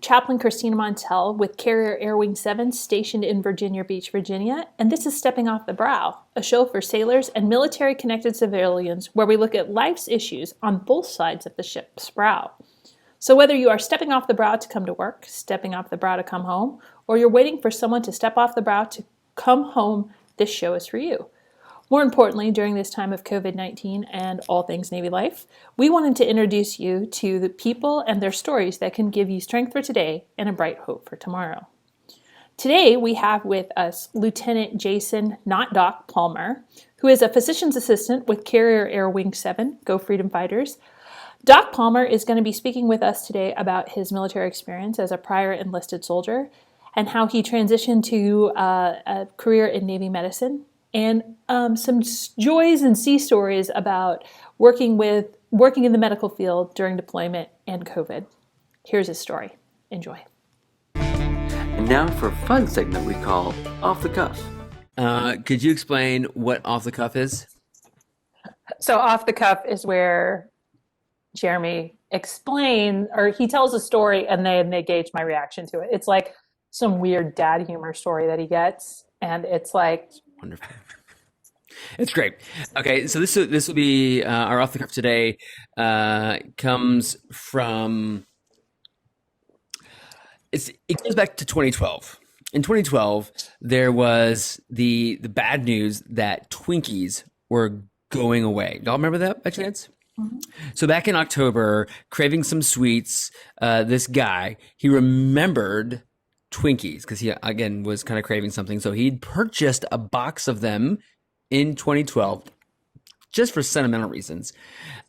Chaplain Christina Montel with Carrier Air Wing 7 stationed in Virginia Beach, Virginia, and this is Stepping Off the Brow, a show for sailors and military-connected civilians where we look at life's issues on both sides of the ship's brow. So whether you are stepping off the brow to come to work, stepping off the brow to come home, or you're waiting for someone to step off the brow to come home, this show is for you. More importantly, during this time of COVID-19 and all things Navy life, we wanted to introduce you to the people and their stories that can give you strength for today and a bright hope for tomorrow. Today, we have with us Lieutenant Jason, not Doc, Palmer, who is a physician's assistant with Carrier Air Wing 7, Go Freedom Fighters. Doc Palmer is going to be speaking with us today about his military experience as a prior enlisted soldier and how he transitioned to a career in Navy medicine, and some joys and sea stories about working in the medical field during deployment and COVID. Here's his story. Enjoy. And now for a fun segment we call Off the Cuff. Could you explain what Off the Cuff is? So off the cuff is where Jeremy explains, or he tells a story and then they gauge my reaction to it. It's like some weird dad humor story that he gets, and it's like wonderful. It's great. Okay, so this will be our Off the Cuff today. Comes from it goes back to 2012. In 2012, there was the bad news that Twinkies were going away. Y'all remember that by chance? Mm-hmm. So back in October, craving some sweets, this guy, he remembered Twinkies because he, again, was kind of craving something. So he'd purchased a box of them in 2012 just for sentimental reasons.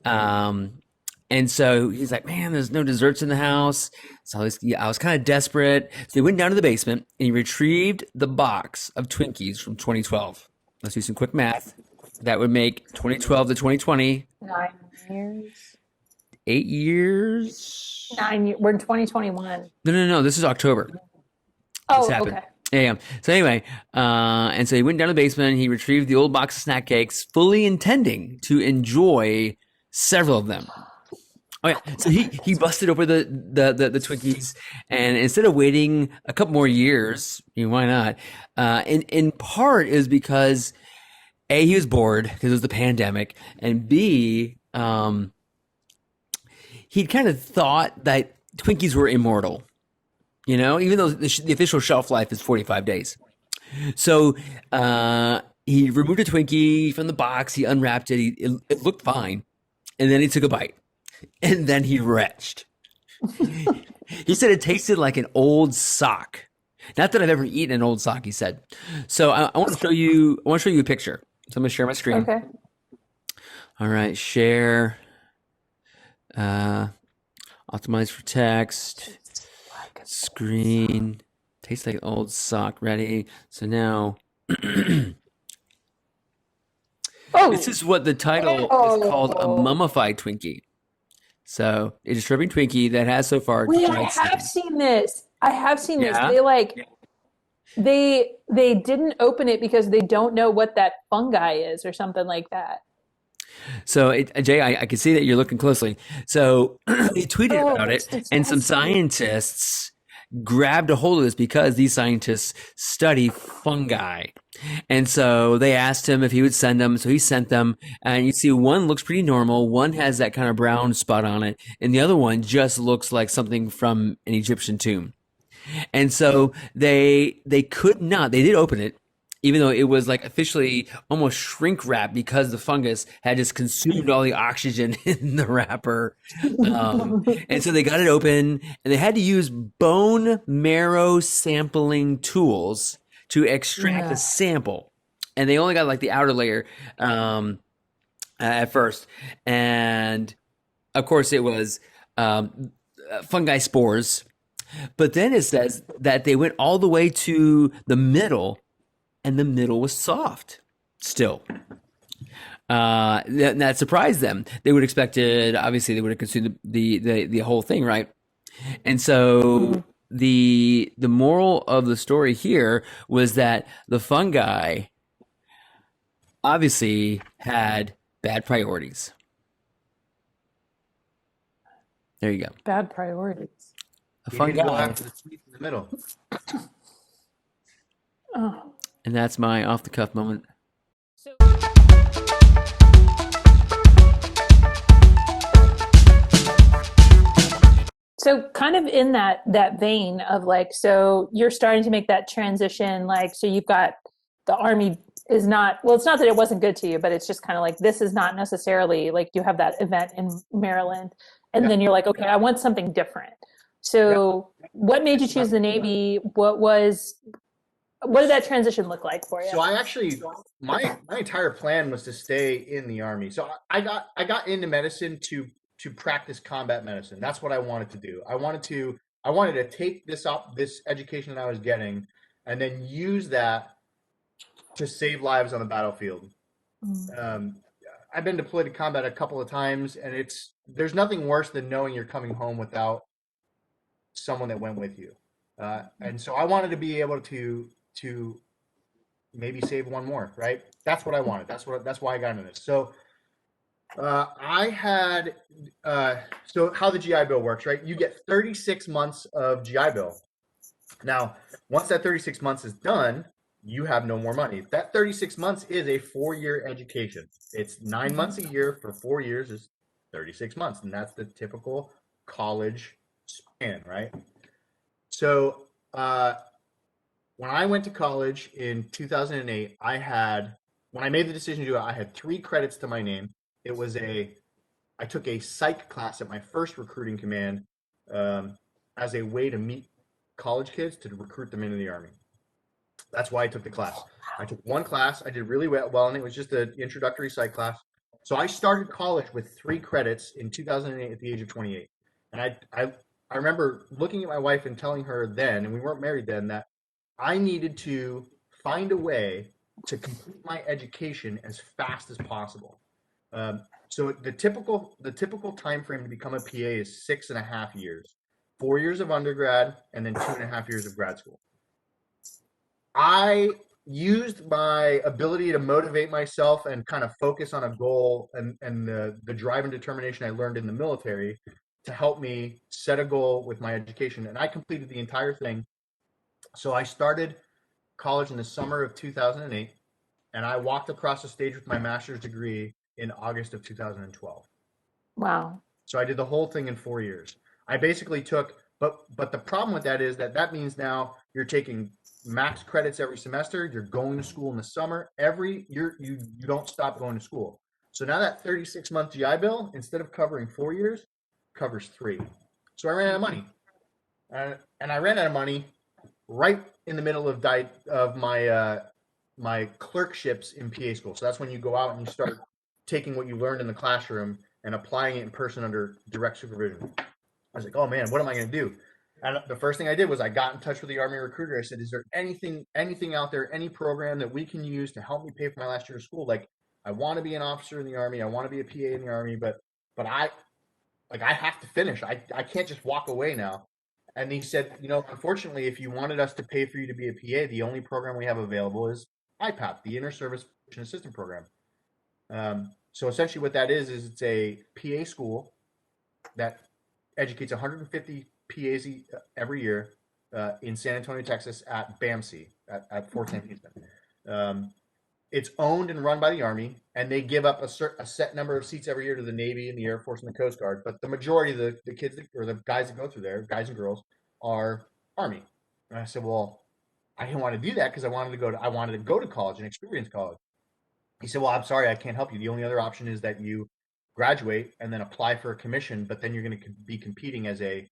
And so he's like, man, there's no desserts in the house. So I was kind of desperate. So he went down to the basement and he retrieved the box of Twinkies from 2012. Let's do some quick math. That would make 2012 to 2020. 9 years. 8 years. 9 years. We're in 2021. No. This is October. Oh, okay. Yeah. So anyway, and so he went down to the basement. He retrieved the old box of snack cakes, fully intending to enjoy several of them. Oh yeah. So he busted open the Twinkies, and instead of waiting a couple more years, why not? In part is because A, he was bored because it was the pandemic, and B, he'd kind of thought that Twinkies were immortal, even though the official shelf life is 45 days. So he removed a Twinkie from the box, he unwrapped it, it looked fine, and then he took a bite, and then he retched. He said it tasted like an old sock. Not that I've ever eaten an old sock, he said. So I want to show you a picture. So I'm going to share my screen. Okay. All right, share. Optimize for text. Screen. Tastes like an old sock. Ready? So now. This is what the title is called, a mummified Twinkie. So a disturbing Twinkie that has so far. Wait, I have seen this. They didn't open it because they don't know what that fungi is or something like that. So Jay, I can see that you're looking closely. So they tweeted about it, and some scientists grabbed a hold of this because these scientists study fungi. And so they asked him if he would send them. So he sent them, and you see one looks pretty normal. One has that kind of brown spot on it, and the other one just looks like something from an Egyptian tomb. And so they did open it, even though it was like officially almost shrink wrap because the fungus had just consumed all the oxygen in the wrapper. And so they got it open, and they had to use bone marrow sampling tools to extract a sample. And they only got like the outer layer at first. And of course it was fungi spores. But then it says that they went all the way to the middle, and the middle was soft still. That surprised them. They would have expected, obviously, they would have consumed the whole thing, right? And so the moral of the story here was that the fungi obviously had bad priorities. There you go. Bad priorities. A You fun need to go guy. after the sweets in the middle. Oh. And that's my off the cuff moment. So So kind of in that vein of like, so you're starting to make that transition, like, so you've got the army is not, well, it's not that it wasn't good to you, but it's just kind of like, this is not necessarily like you have that event in Maryland, and Yeah. then you're like, okay, I want something different. So what made you choose the Navy? What did that transition look like for you? So I actually, my entire plan was to stay in the Army. So I got into medicine to practice combat medicine. That's what I wanted to do. I wanted to take this education that I was getting and then use that to save lives on the battlefield. Um, I've been deployed to combat a couple of times, and there's nothing worse than knowing you're coming home without someone that went with you. And so I wanted to be able to maybe save one more, right? That's what I wanted. That's why I got into this. So I had so how the GI Bill works, right? You get 36 months of GI Bill. Now, once that 36 months is done, you have no more money. That 36 months is a 4-year education. It's 9 months a year for 4 years is 36 months, and that's the typical college span, right? So when I went to college in 2008, when I made the decision to do it, I had 3 credits to my name. I took a psych class at my first recruiting command as a way to meet college kids to recruit them into the Army. That's why I took the class. I took one class. I did really well, and it was just an introductory psych class. So I started college with 3 credits in 2008 at the age of 28. And I remember looking at my wife and telling her then, and we weren't married then, that I needed to find a way to complete my education as fast as possible. So the typical time frame to become a PA is 6.5 years, 4 years of undergrad, and then 2.5 years of grad school. I used my ability to motivate myself and kind of focus on a goal and the drive and determination I learned in the military to help me set a goal with my education. And I completed the entire thing. So I started college in the summer of 2008, and I walked across the stage with my master's degree in August of 2012. Wow. So I did the whole thing in 4 years. I basically took, but the problem with that is that means now you're taking max credits every semester. You're going to school in the summer. You don't stop going to school. So now that 36-month GI Bill, instead of covering 4 years, covers 3. So I ran out of money, and I ran out of money right in the middle of my clerkships in PA school. So that's when you go out and you start taking what you learned in the classroom and applying it in person under direct supervision. I was like, oh man, what am I going to do? And the first thing I did was I got in touch with the Army recruiter. I said, is there anything out there, any program that we can use to help me pay for my last year of school? Like, I want to be an officer in the Army. I want to be a PA in the Army, but I have to finish. I can't just walk away now. And he said, unfortunately, if you wanted us to pay for you to be a PA, the only program we have available is IPAP, the Inter-Service Assistant Program. So essentially what that is it's a PA school that educates 150 PAs every year in San Antonio, Texas at BAMC, at Fort St. Houston. It's owned and run by the Army, and they give up a set number of seats every year to the Navy and the Air Force and the Coast Guard. But the majority of the kids or the guys that go through there, guys and girls, are Army. And I said, well, I didn't want to do that because I wanted to go to college and experience college. He said, well, I'm sorry, I can't help you. The only other option is that you graduate and then apply for a commission, but then you're going to be competing as a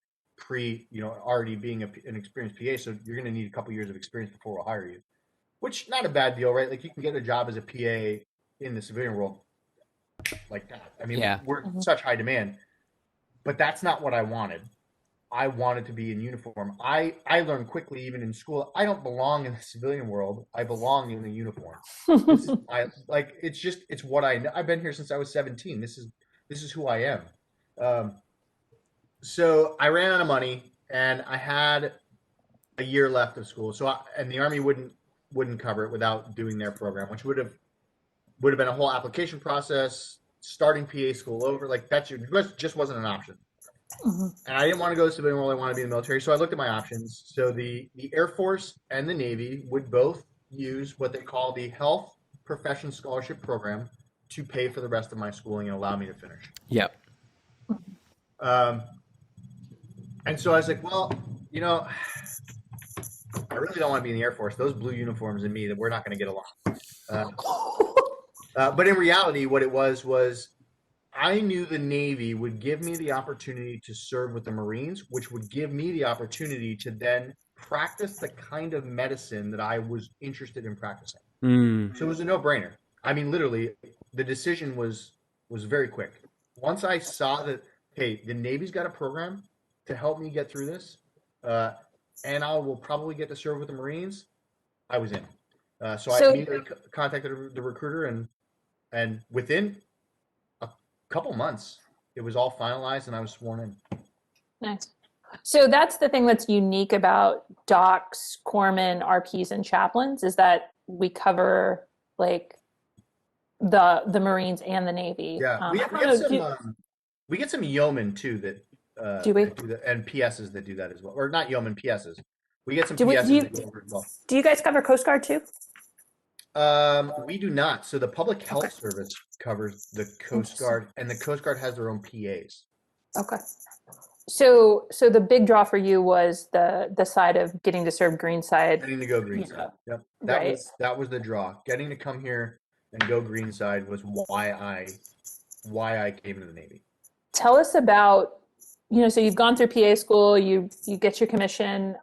already being an experienced PA. So you're going to need a couple years of experience before we'll hire you. Which, not a bad deal, right? Like, you can get a job as a PA in the civilian world like that. I mean, we're in such high demand. But that's not what I wanted. I wanted to be in uniform. I learned quickly, even in school, I don't belong in the civilian world. I belong in the uniform. It's what I know. I've been here since I was 17. This is who I am. So I ran out of money, and I had a year left of school. And the Army wouldn't cover it without doing their program, which would have been a whole application process, starting PA school over. Like, that just wasn't an option. And I didn't want to go to civilian world. I wanted to be in the military. So I looked at my options. So the Air Force and the Navy would both use what they call the Health Profession Scholarship Program to pay for the rest of my schooling and allow me to finish. Yep. Um, and so I was like, well, you know, I really don't want to be in the Air Force. Those blue uniforms and me, that we're not going to get along. But in reality, what it was I knew the Navy would give me the opportunity to serve with the Marines, which would give me the opportunity to then practice the kind of medicine that I was interested in practicing. Mm. So it was a no-brainer. I mean, literally, the decision was very quick. Once I saw that, hey, the Navy's got a program to help me get through this, and I will probably get to serve with the Marines, I was in. So I immediately contacted the recruiter, and within a couple months, it was all finalized, and I was sworn in. Nice. So that's the thing that's unique about docs, corpsmen, RPs, and chaplains is that we cover like the Marines and the Navy. Yeah, we get some yeomen too that do we? that do that, and PSs that do that as well, or not yeomen, PSs. We get some Do PSs that you, go over as well. do you guys cover Coast Guard too? We do not. So the Public Health Service covers the Coast Guard, and the Coast Guard has their own PAs. Okay. So the big draw for you was the side of getting to serve Greenside. Getting to go Greenside. Yep. That was the draw. Getting to come here and go Greenside was why I came to the Navy. Tell us about, so you've gone through PA school, you get your commission.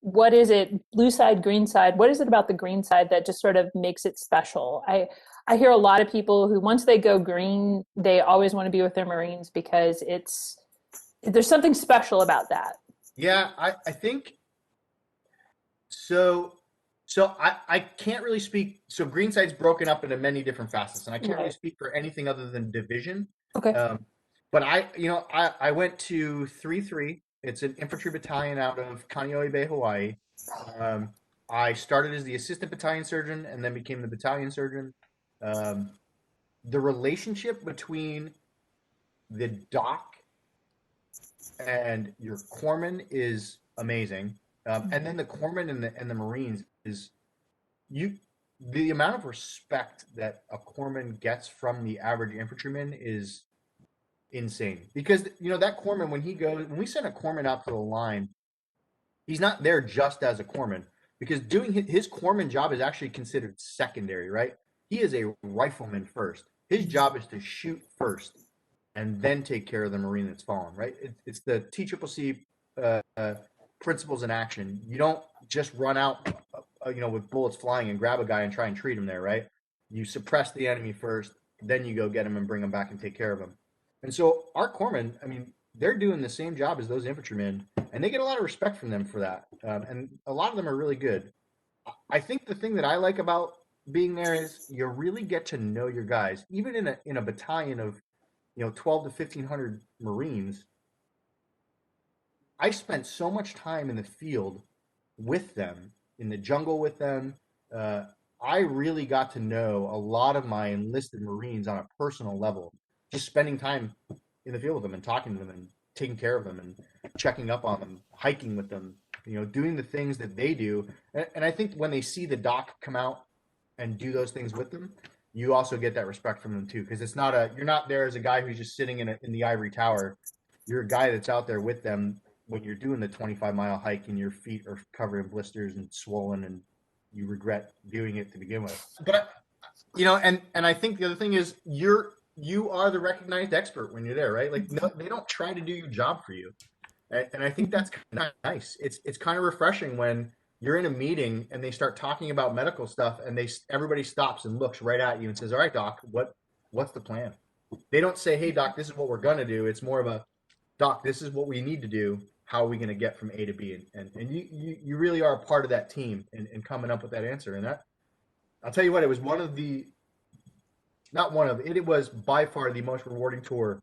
What is it, blue side, green side? What is it about the green side that just sort of makes it special? I hear a lot of people who, once they go green, they always want to be with their Marines because there's something special about that. Yeah, I think so. So I can't really speak. So Greenside's broken up into many different facets, and I can't really speak for anything other than division. Okay. But I went to 3-3. It's an infantry battalion out of Kaneohe Bay, Hawaii. I started as the assistant battalion surgeon and then became the battalion surgeon. The relationship between the doc and your corpsman is amazing. And then the corpsman and the Marines is the amount of respect that a corpsman gets from the average infantryman is insane. Because that corpsman, when we send a corpsman out to the line, he's not there just as a corpsman, because doing his corpsman job is actually considered secondary, right? He is a rifleman first. His job is to shoot first and then take care of the Marine that's fallen, right? It's the TCCC principles in action. You don't just run out, with bullets flying and grab a guy and try and treat him there, right? You suppress the enemy first, then you go get him and bring him back and take care of him. And so our corpsmen, they're doing the same job as those infantrymen, and they get a lot of respect from them for that. And a lot of them are really good. I think the thing that I like about being there is you really get to know your guys. Even in a battalion of 12 to 1,500 Marines, I spent so much time in the field with them, in the jungle with them. I really got to know a lot of my enlisted Marines on a personal level, just spending time in the field with them and talking to them and taking care of them and checking up on them, hiking with them, doing the things that they do. And I think when they see the doc come out and do those things with them, you also get that respect from them too, because you're not there as a guy who's just sitting in the ivory tower. You're a guy that's out there with them when you're doing the 25-mile hike and your feet are covered in blisters and swollen and you regret doing it to begin with. But and I think the other thing is you are the recognized expert when you're there, right? Like, no, they don't try to do your job for you, and I think that's kind of nice. It's kind of refreshing when you're in a meeting and they start talking about medical stuff and everybody stops and looks right at you and says, "All right, doc, what's the plan?" They don't say, "Hey, doc, this is what we're gonna do." It's more of a, "Doc, this is what we need to do. How are we gonna get from A to B?" And you really are a part of that team in coming up with that answer. And that, I'll tell you what, it was it was by far the most rewarding tour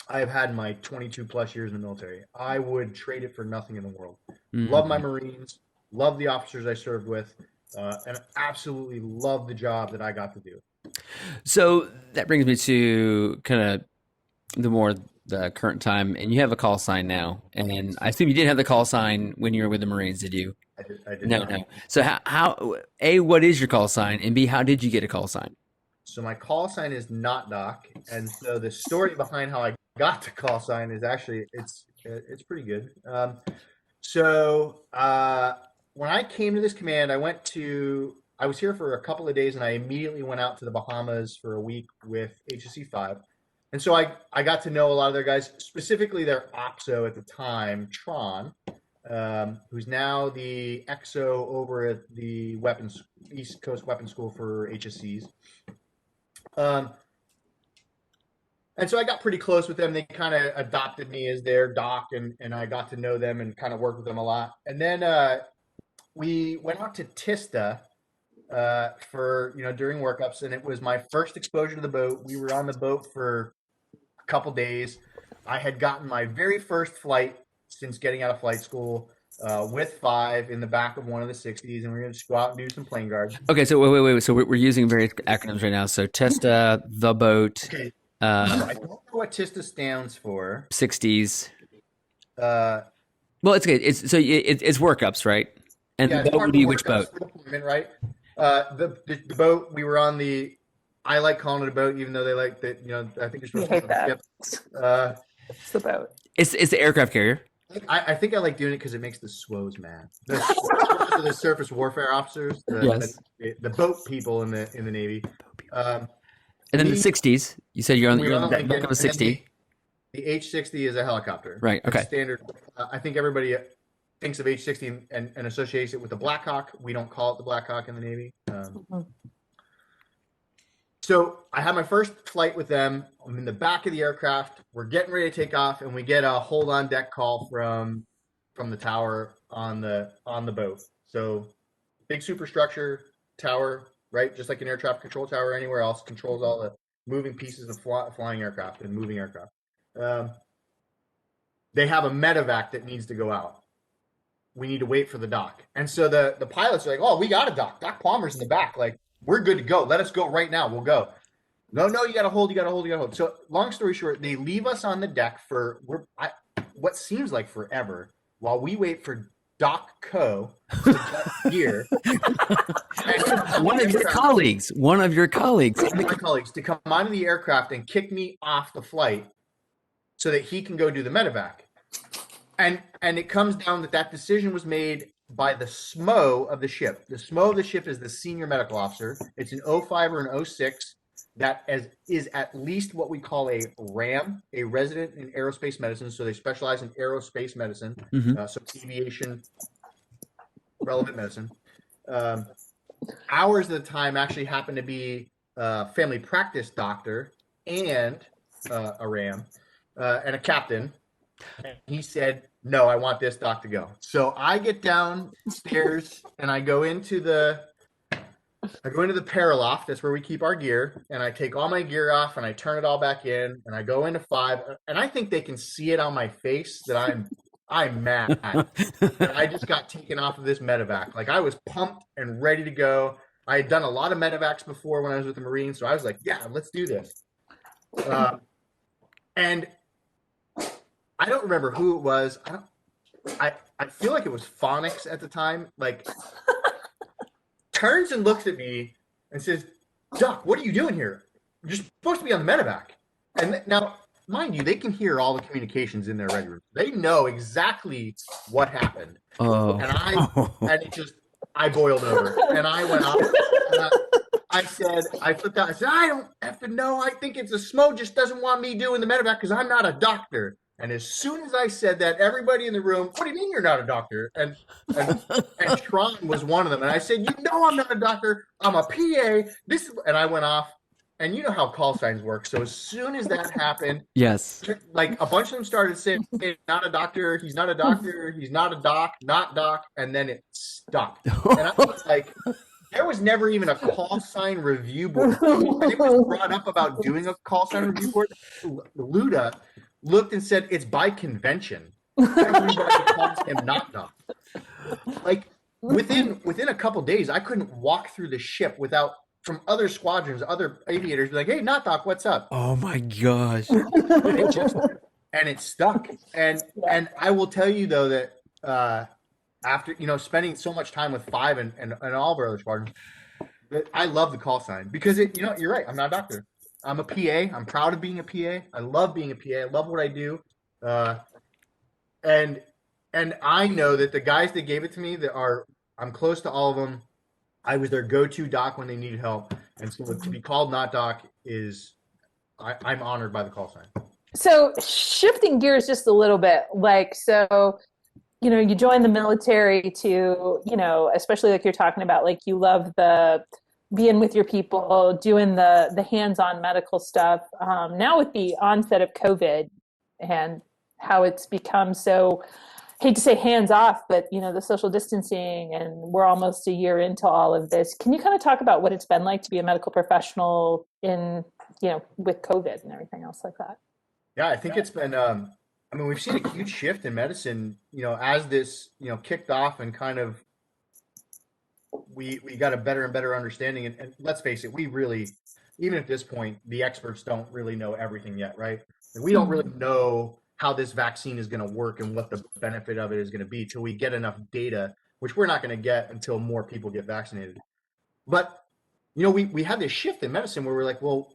I have had in my 22 plus years in the military. I would trade it for nothing in the world. Mm-hmm. Love my Marines, love the officers I served with, and absolutely love the job that I got to do. So that brings me to kind of the more the current time, and you have a call sign now. And I assume you didn't have the call sign when you were with the Marines, did you? I did No, not. no. So how A, what is your call sign? And B, how did you get a call sign? So my call sign is not Doc, and so the story behind how I got the call sign is actually it's pretty good. When I came to this command, I was here for a couple of days, and I immediately went out to the Bahamas for a week with HSC 5. And so I got to know a lot of their guys, specifically their OPSO at the time, Tron, who's now the XO over at the East Coast Weapons School for HSCs. And so I got pretty close with them. They kind of adopted me as their doc, and I got to know them and kind of work with them a lot. And then we went out to Tista for, during workups, and it was my first exposure to the boat. We were on the boat for a couple days. I had gotten my very first flight since getting out of flight school with 5 in the back of one of the 60s, and we're going to just go out and do some plane guard. Okay, so wait. So we're using various acronyms right now. So Testa, the boat, Okay. I don't know what Tista stands for. 60s. Uh, Well, it's okay. It's workups, right? And Yeah, the boat would be which boat? for deployment, right? The boat we were on, I like calling it a boat, even though they like that. I think you're supposed You to hate that. ship. It's the boat. It's the aircraft carrier. I think I like doing it because it makes the SWOs mad. The surface warfare officers, the boat people in the Navy. And then the 60s. You said you're on we were the back Lincoln, of a and then 60. The H-60 is a helicopter. Right, It's okay. standard. I think everybody thinks of H-60 and associates it with the Black Hawk. We don't call it the Black Hawk in the Navy. So I had my first flight with them. I'm in the back of the aircraft. We're getting ready to take off, and we get a hold on deck call from the tower on the boat. So big superstructure tower, right? Just like an air traffic control tower anywhere else, controls all the moving pieces of flying aircraft and moving aircraft. They have a medevac that needs to go out. We need to wait for the dock. And so the pilots are like, oh, we got a dock. Doc Palmer's in the back. Like, we're good to go. Let us go right now. We'll go. No, you got to hold. So long story short, they leave us on the deck for what seems like forever while we wait for Doc Co to get gear. One of your colleagues. One of my colleagues to come onto the aircraft and kick me off the flight so that he can go do the medevac. And it comes down that decision was made by the SMO of the ship. The SMO of the ship is the senior medical officer. It's an 05 or an 06 that is at least what we call a RAM, a resident in aerospace medicine. So they specialize in aerospace medicine, so aviation relevant medicine. Ours at the time actually happened to be a family practice doctor and a RAM and a captain. And he said, no, I want this doc to go. So I get downstairs and I go into the paraloft. That's where we keep our gear. And I take all my gear off and I turn it all back in and I go into 5. And I think they can see it on my face that I'm mad. I just got taken off of this medevac. Like, I was pumped and ready to go. I had done a lot of medevacs before when I was with the Marines. So I was like, yeah, let's do this. And I don't remember who it was. I feel like it was Phonics at the time. Like, turns and looks at me and says, Doc, what are you doing here? You're supposed to be on the medevac. And now, mind you, they can hear all the communications in their red room. They know exactly what happened. Oh. I boiled over. And I went off. I flipped out. I said, I don't effing know. I think it's a SMO just doesn't want me doing the medevac because I'm not a doctor. And as soon as I said that, everybody in the room, what do you mean you're not a doctor? And Tron was one of them. And I said, you know I'm not a doctor. I'm a PA. And I went off. And you know how call signs work. So as soon as that happened, Yes. like a bunch of them started saying, hey, not a doctor, he's not a doctor, he's not a doc, not doc. And then it stopped. And I was like, there was never even a call sign review board. When it was brought up about doing a call sign review board, Luda looked and said, it's by convention. Everybody calls him not doc. Like, within a couple days, I couldn't walk through the ship without, from other squadrons, other aviators, be like, hey, not doc, what's up? Oh my gosh. and it stuck. And I will tell you though that after spending so much time with Five and all of our other squadrons, that I love the call sign because you're right. I'm not a doctor. I'm a PA. I'm proud of being a PA. I love being a PA. I love what I do. And I know that the guys that gave it to me I'm close to all of them. I was their go-to doc when they needed help. And so to be called not doc I'm honored by the call sign. So shifting gears just a little bit, you join the military to, especially like you're talking about, like you love the being with your people, doing the hands-on medical stuff. Now with the onset of COVID and how it's become so, hate to say hands off, but the social distancing, and we're almost a year into all of this. Can you kind of talk about what it's been like to be a medical professional in, with COVID and everything else like that? Yeah, I think it's been, we've seen a huge shift in medicine, as this, kicked off and kind of, we got a better and better understanding. And let's face it, we really, even at this point, the experts don't really know everything yet, right? And we don't really know how this vaccine is going to work and what the benefit of it is going to be till we get enough data, which we're not going to get until more people get vaccinated. But, we had this shift in medicine where we're like, well,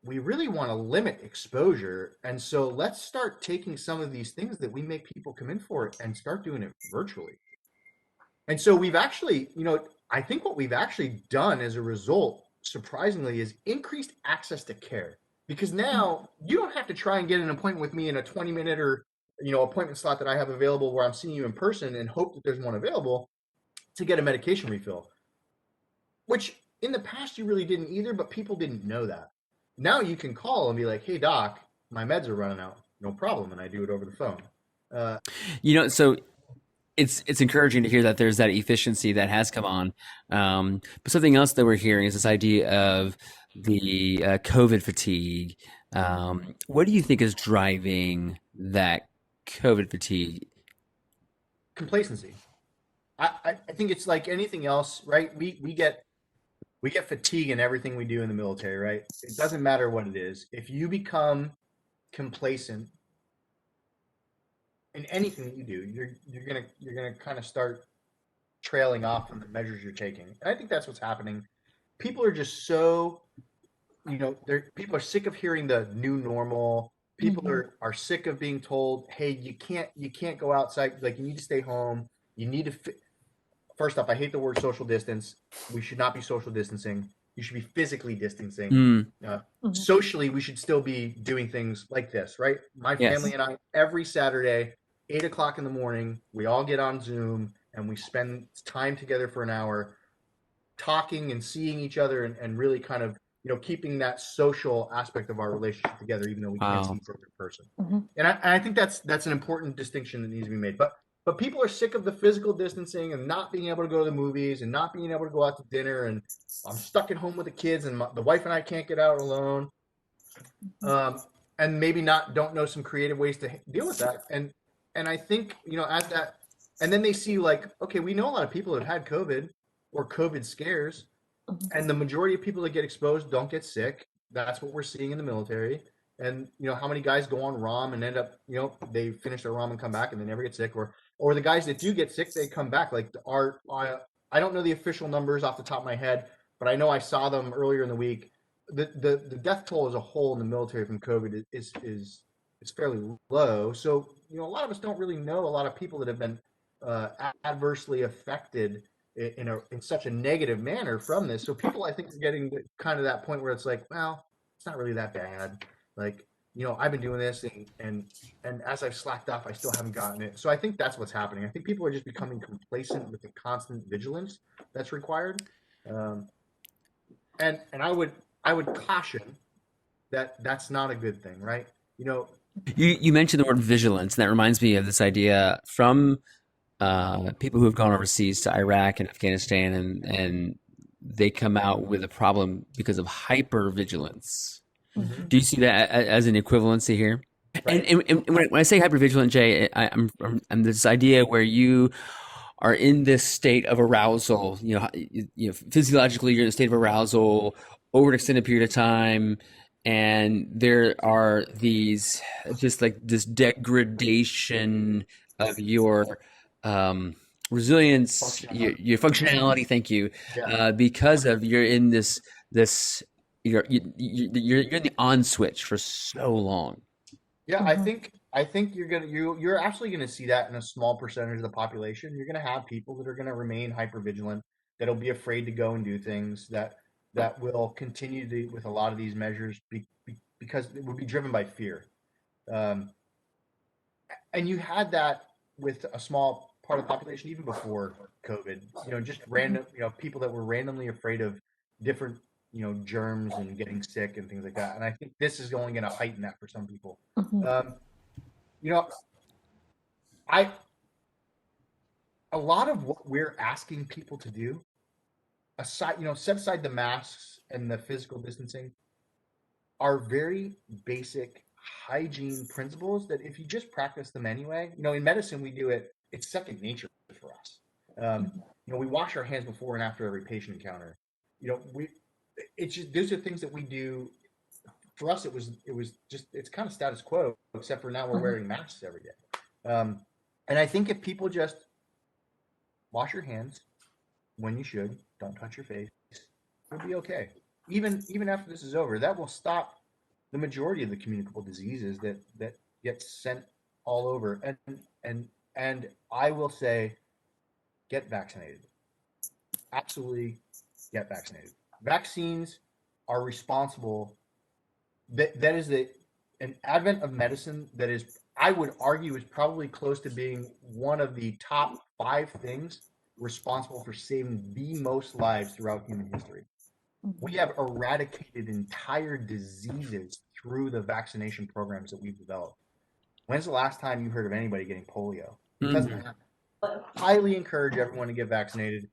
we really want to limit exposure. And so let's start taking some of these things that we make people come in for and start doing it virtually. And so we've actually, I think what we've actually done as a result, surprisingly, is increased access to care. Because now you don't have to try and get an appointment with me in a 20-minute or appointment slot that I have available where I'm seeing you in person and hope that there's one available to get a medication refill, which in the past you really didn't either, but people didn't know that. Now you can call and be like, hey, doc, my meds are running out. No problem. And I do it over the phone. So it's encouraging to hear that there's that efficiency that has come on. But something else that we're hearing is this idea of the COVID fatigue. What do you think is driving that COVID fatigue? Complacency. I think it's like anything else, right? We get fatigue in everything we do in the military, right? It doesn't matter what it is. If you become complacent in anything that you do, you're gonna kind of start trailing off from the measures you're taking. And I think that's what's happening. People are just so, people are sick of hearing the new normal. People are sick of being told, hey, you can't go outside. Like, you need to stay home. You need to. First off, I hate the word social distance. We should not be social distancing. You should be physically distancing. Socially, we should still be doing things like this, right? My family and I, every Saturday, 8 o'clock in the morning, we all get on Zoom and we spend time together for an hour talking and seeing each other and really kind of, keeping that social aspect of our relationship together, even though we can't see each other in person. And I think that's an important distinction that needs to be made. But people are sick of the physical distancing and not being able to go to the movies and not being able to go out to dinner. And I'm stuck at home with the kids and the wife and I can't get out alone. And maybe don't know some creative ways to deal with that. And I think, as that, and then they see like, okay, we know a lot of people have had COVID or COVID scares, and the majority of people that get exposed don't get sick. That's what we're seeing in the military. And, how many guys go on ROM and end up, they finish their ROM and come back and they never get sick, or the guys that do get sick, they come back. Like I don't know the official numbers off the top of my head, but I know I saw them earlier in the week. The death toll as a whole in the military from COVID is fairly low. So, a lot of us don't really know a lot of people that have been adversely affected in such a negative manner from this. So people, I think, are getting kind of that point where it's like, well, it's not really that bad. Like, I've been doing this and as I've slacked off, I still haven't gotten it. So I think that's what's happening. I think people are just becoming complacent with the constant vigilance that's required. And I would caution that that's not a good thing, right? You mentioned the word vigilance, and that reminds me of this idea from people who have gone overseas to Iraq and Afghanistan, and they come out with a problem because of hypervigilance. Do you see that as an equivalency here? Right. And when I say hypervigilant, Jay, I'm this idea where you are in this state of arousal. Physiologically, you're in a state of arousal over an extended period of time, and there are these just like this degradation of your resilience, your functionality. Thank you, Yeah. because of you're in this you're in the on switch for so long. Yeah, Mhm. I think you're absolutely gonna see that in a small percentage of the population. You're gonna have people that are gonna remain hyper vigilant, that'll be afraid to go and do things that will continue to with a lot of these measures because it will be driven by fear. Um, and you had that with a small part of the population even before COVID. Just random, people that were randomly afraid of different, germs and getting sick and things like that. And I think this is only going to heighten that for some people. Mhm. Um, you know, I a lot of what we're asking people to do, aside, set aside the masks and the physical distancing, are very basic hygiene principles that if you just practice them anyway, in medicine we do it, it's second nature for us. We wash our hands before and after every patient encounter. We it's just those are things that we do. For us, it was just it's kind of status quo, except for now we're Mhm. wearing masks every day. And I think if people just wash your hands when you should, don't touch your face, it'll be okay. Even after this is over, that will stop the majority of the communicable diseases that get sent all over. And and I will say, get vaccinated. Absolutely, get vaccinated. Vaccines are responsible. That is an advent of medicine that is, I would argue, is probably close to being one of the top 5 things responsible for saving the most lives throughout human history. We have eradicated entire diseases through the vaccination programs that we've developed. When's the last time you heard of anybody getting polio? It doesn't Mhm. happen. Highly encourage everyone to get vaccinated.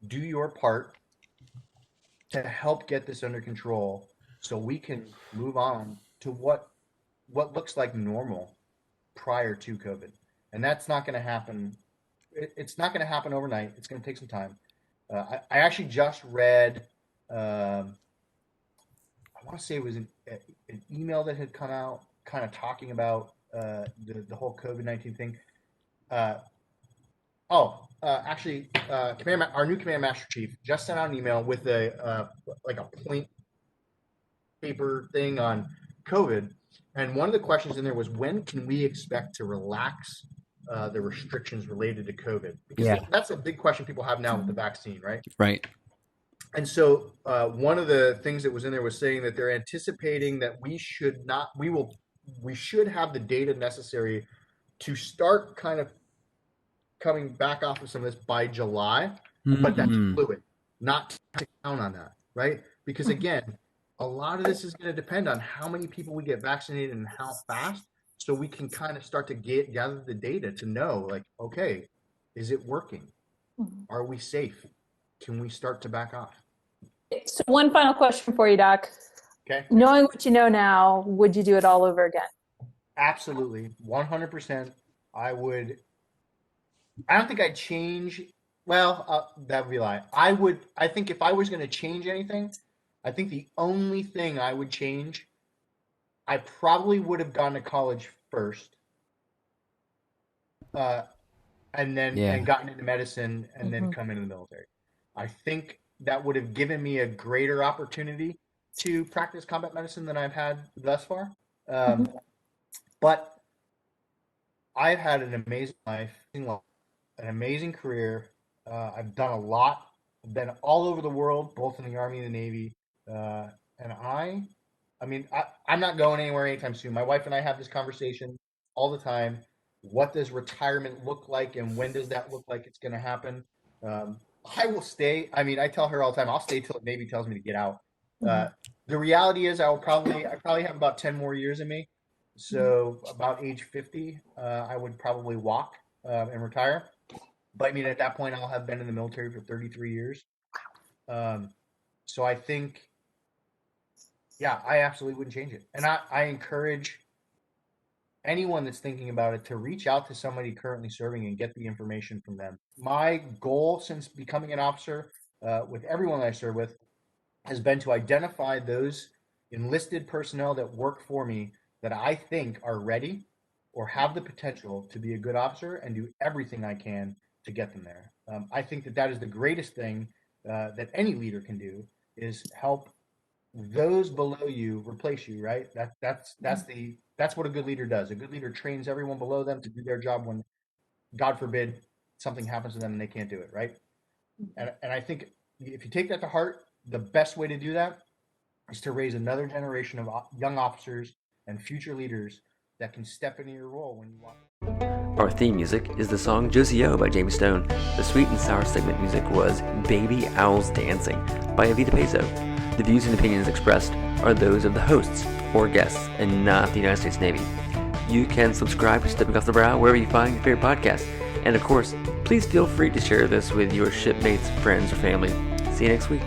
Do your part to help get this under control so we can move on to what looks like normal prior to COVID. And that's not going to happen. It's not going to happen overnight. It's going to take some time. I actually just read I want to say it was an email that had come out kind of talking about the whole COVID-19 thing. Uh, actually, our new command master chief just sent out an email with like a point paper thing on COVID. And one of the questions in there was, when can we expect to relax the restrictions related to COVID? Because Yeah, that's a big question people have now with the vaccine, right? right. And so one of the things that was in there was saying that they're anticipating that we should have the data necessary to start kind of coming back off of some of this by July, but that's Mhm. fluid, not to count on that, right? Because again, a lot of this is going to depend on how many people we get vaccinated and how fast, so we can kind of start to gather the data to know, like, okay, is it working? Are we safe? Can we start to back off? So, one final question for you, Doc. Okay. Knowing what you know now, would you do it all over again? Absolutely, 100%. I would. I don't think I'd change. Well, that would be a lie. I think if I was going to change anything, I think the only thing I would change, I probably would have gone to college first, uh, and Yeah. gotten into medicine and then come into the military. I think that would have given me a greater opportunity to practice combat medicine than I've had thus far. Um, but I've had an amazing life, an amazing career. I've done a lot. I've been all over the world, both in the Army and the Navy. Uh, and I'm not going anywhere anytime soon. My wife and I have this conversation all the time. What does retirement look like, and when does that look like it's going to happen? Um, I will stay. I mean, I tell her all the time, I'll stay till the Navy tells me to get out. Uh, the reality is, I probably have about 10 more years in me. So about age 50, I would probably walk and retire. But I mean, at that point, I'll have been in the military for 33 years. Um, so I think, yeah, I absolutely wouldn't change it. And I encourage anyone that's thinking about it to reach out to somebody currently serving and get the information from them. My goal since becoming an officer with everyone that I serve with has been to identify those enlisted personnel that work for me that I think are ready or have the potential to be a good officer, and do everything I can to get them there. I think that is the greatest thing that any leader can do, is help those below you replace you, right? That's what a good leader does. A good leader trains everyone below them to do their job when, God forbid, something happens to them and they can't do it, right? And I think if you take that to heart, the best way to do that is to raise another generation of young officers and future leaders that can step into your role when you want. Our theme music is the song Josie O by Jamie Stone. The Sweet and Sour segment music was Baby Owls Dancing by Avita Peso. The views and opinions expressed are those of the hosts or guests and not the United States Navy. You can subscribe to Stepping Off the Brow wherever you find your favorite podcast. And of course, please feel free to share this with your shipmates, friends, or family. See you next week.